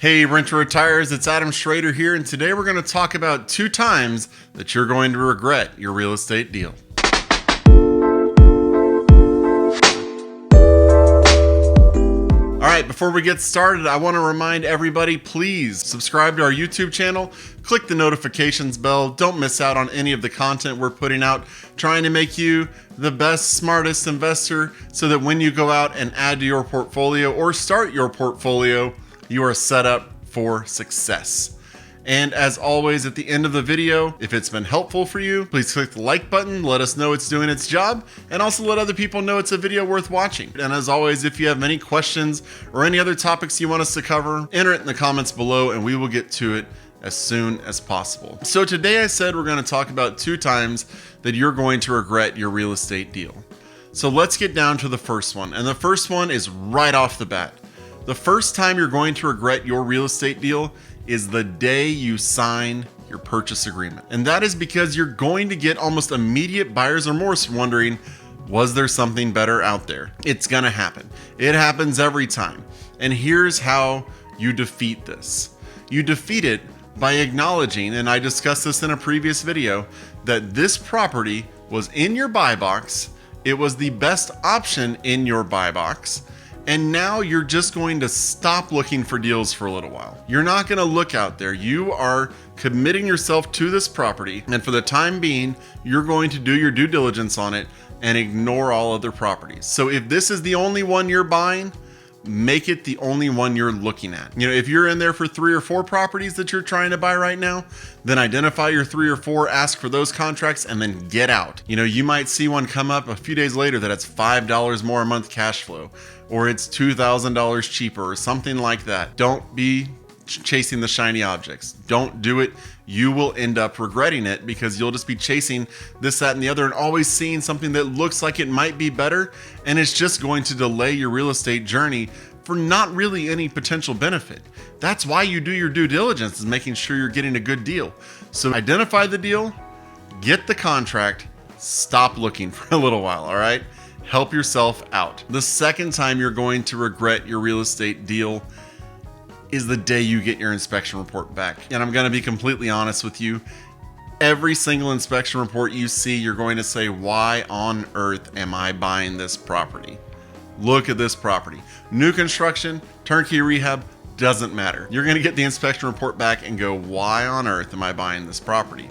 Hey Renter Retires, it's Adam Schroeder here, and today we're going to talk about 2 times that you're going to regret your real estate deal. Alright, before we get started, I want to remind everybody, please subscribe to our YouTube channel, click the notifications bell, don't miss out on any of the content we're putting out, trying to make you the best, smartest investor so that when you go out and add to your portfolio or start your portfolio, you are set up for success. And as always, at the end of the video, if it's been helpful for you, please click the like button, let us know it's doing its job, and also let other people know it's a video worth watching. And as always, if you have any questions or any other topics you want us to cover, enter it in the comments below and we will get to it as soon as possible. So today I said we're going to talk about 2 times that you're going to regret your real estate deal. So let's get down to the first one. And the first one is right off the bat. The first time you're going to regret your real estate deal is the day you sign your purchase agreement. And that is because you're going to get almost immediate buyer's remorse wondering, was there something better out there? It's gonna happen. It happens every time. And here's how you defeat this. You defeat it by acknowledging, and I discussed this in a previous video, that this property was in your buy box. It was the best option in your buy box. And now you're just going to stop looking for deals for a little while. You're not going to look out there. You are committing yourself to this property. And for the time being, you're going to do your due diligence on it and ignore all other properties. So if this is the only one you're buying, make it the only one you're looking at. You know, if you're in there for 3 or 4 properties that you're trying to buy right now, then identify your 3 or 4, ask for those contracts, and then get out. You know, you might see one come up a few days later that it's $5 more a month cash flow, or it's $2,000 cheaper, or something like that. Don't be chasing the shiny objects. Don't do it. You will end up regretting it because you'll just be chasing this, that, and the other and always seeing something that looks like it might be better, and it's just going to delay your real estate journey for not really any potential benefit. That's why you do your due diligence, is making sure you're getting a good deal. So identify the deal, get the contract, stop looking for a little while, all right? Help yourself out. The second time you're going to regret your real estate deal is the day you get your inspection report back. And I'm gonna be completely honest with you. Every single inspection report you see, you're going to say, why on earth am I buying this property? Look at this property. New construction, turnkey rehab, doesn't matter. You're gonna get the inspection report back and go, why on earth am I buying this property?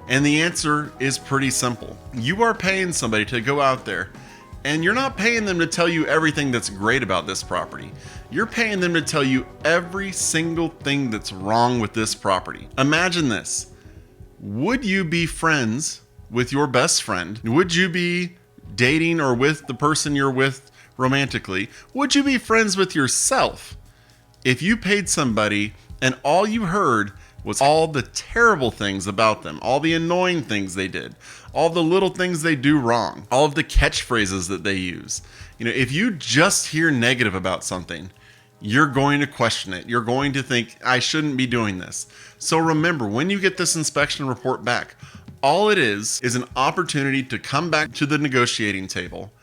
And the answer is pretty simple. You are paying somebody to go out there, and you're not paying them to tell you everything that's great about this property. You're paying them to tell you every single thing that's wrong with this property. Imagine this. Would you be friends with your best friend? Would you be dating or with the person you're with romantically? Would you be friends with yourself if you paid somebody and all you heard was all the terrible things about them, all the annoying things they did, all the little things they do wrong, all of the catchphrases that they use? You know, if you just hear negative about something, you're going to question it. You're going to think, I shouldn't be doing this. So remember, when you get this inspection report back, all it is an opportunity to come back to the negotiating table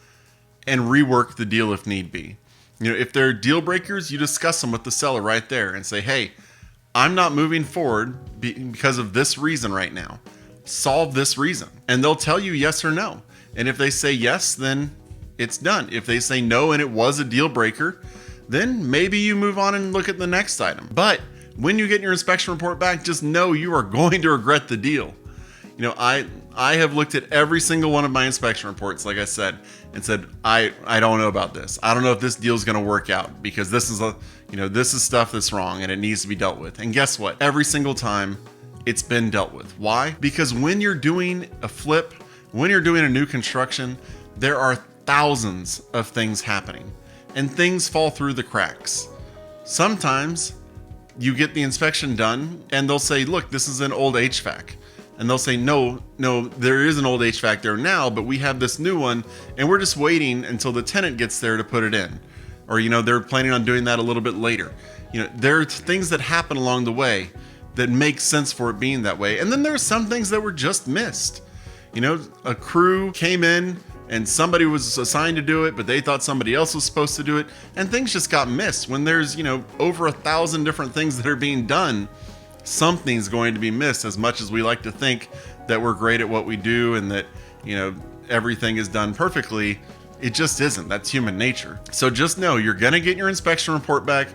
and rework the deal if need be. You know, if there are deal breakers, you discuss them with the seller right there and say, hey, I'm not moving forward because of this reason right now. Solve this reason. And they'll tell you yes or no. And if they say yes, then it's done. If they say no and it was a deal breaker, then maybe you move on and look at the next item. But when you get your inspection report back, just know you are going to regret the deal. You know, I have looked at every single one of my inspection reports, like I said, and said, I don't know about this. I don't know if this deal is going to work out because this is stuff that's wrong and it needs to be dealt with. And guess what? Every single time it's been dealt with. Why? Because when you're doing a flip, when you're doing a new construction, there are thousands of things happening and things fall through the cracks. Sometimes you get the inspection done and they'll say, look, this is an old HVAC. And they'll say, no, there is an old HVAC there now, but we have this new one and we're just waiting until the tenant gets there to put it in. Or, they're planning on doing that a little bit later. There are things that happen along the way that make sense for it being that way. And then there are some things that were just missed. A crew came in and somebody was assigned to do it, but they thought somebody else was supposed to do it, and things just got missed. When there's, over 1,000 different things that are being done, something's going to be missed. As much as we like to think that we're great at what we do and that, everything is done perfectly, it just isn't. That's human nature. So just know you're going to get your inspection report back.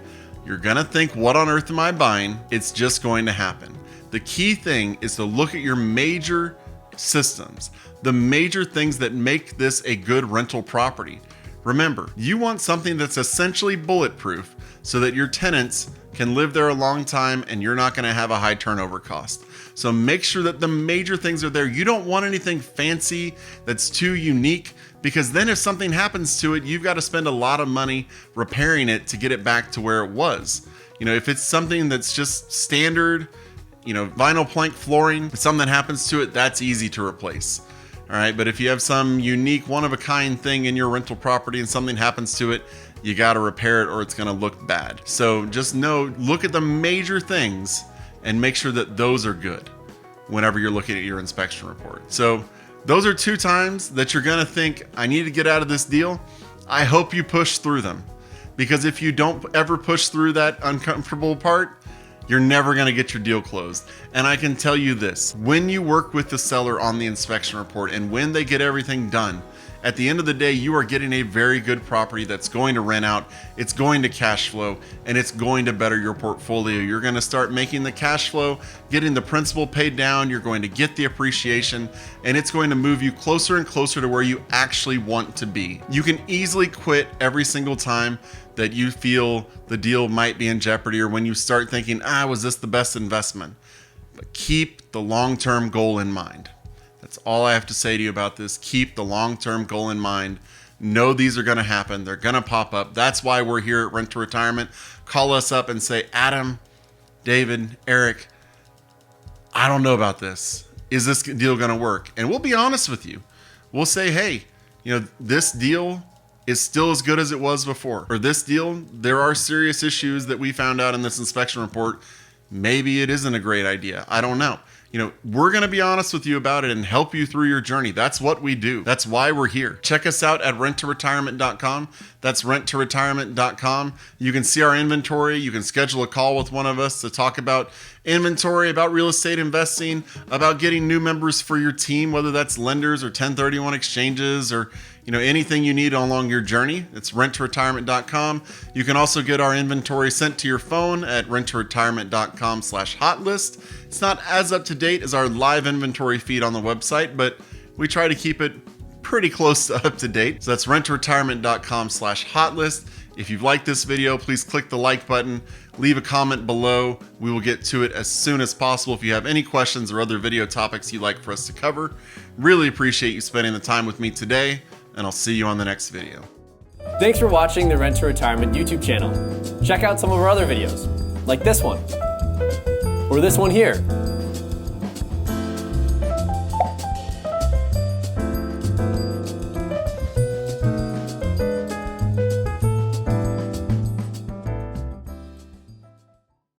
You're going to think, what on earth am I buying? It's just going to happen. The key thing is to look at your major systems, the major things that make this a good rental property. Remember, you want something that's essentially bulletproof so that your tenants can live there a long time and you're not going to have a high turnover cost. So make sure that the major things are there. You don't want anything fancy that's too unique, because then if something happens to it, you've got to spend a lot of money repairing it to get it back to where it was. If it's something that's just standard, vinyl plank flooring, if something happens to it, that's easy to replace. All right, but if you have some unique one-of-a-kind thing in your rental property and something happens to it, you got to repair it or it's going to look bad. So just look at the major things and make sure that those are good whenever you're looking at your inspection report. So those are 2 times that you're going to think, I need to get out of this deal. I hope you push through them, because if you don't ever push through that uncomfortable part, you're never going to get your deal closed. And I can tell you this, when you work with the seller on the inspection report and when they get everything done, at the end of the day, you are getting a very good property that's going to rent out, it's going to cash flow, and it's going to better your portfolio. You're going to start making the cash flow, getting the principal paid down, you're going to get the appreciation, and it's going to move you closer and closer to where you actually want to be. You can easily quit every single time that you feel the deal might be in jeopardy, or when you start thinking, was this the best investment? But keep the long-term goal in mind. That's all I have to say to you about this. Keep the long-term goal in mind. Know these are going to happen. They're going to pop up. That's why we're here at Rent to Retirement. Call us up and say, Adam, David, Eric, I don't know about this. Is this deal going to work? And we'll be honest with you. We'll say, hey, this deal is still as good as it was before. Or this deal, there are serious issues that we found out in this inspection report. Maybe it isn't a great idea. I don't know. We're going to be honest with you about it and help you through your journey. That's what we do. That's why we're here. Check us out at renttoretirement.com. That's renttoretirement.com. You can see our inventory. You can schedule a call with one of us to talk about inventory, about real estate investing, about getting new members for your team, whether that's lenders or 1031 exchanges or anything you need along your journey. It's renttoretirement.com. You can also get our inventory sent to your phone at renttoretirement.com/hotlist. It's not as up to date as our live inventory feed on the website, but we try to keep it pretty close to up to date. So that's renttoretirement.com/hotlist. If you've liked this video, please click the like button, leave a comment below. We will get to it as soon as possible. If you have any questions or other video topics you'd like for us to cover, really appreciate you spending the time with me today, and I'll see you on the next video. Thanks for watching the Rent to Retirement YouTube channel. Check out some of our other videos, like this one, or this one here.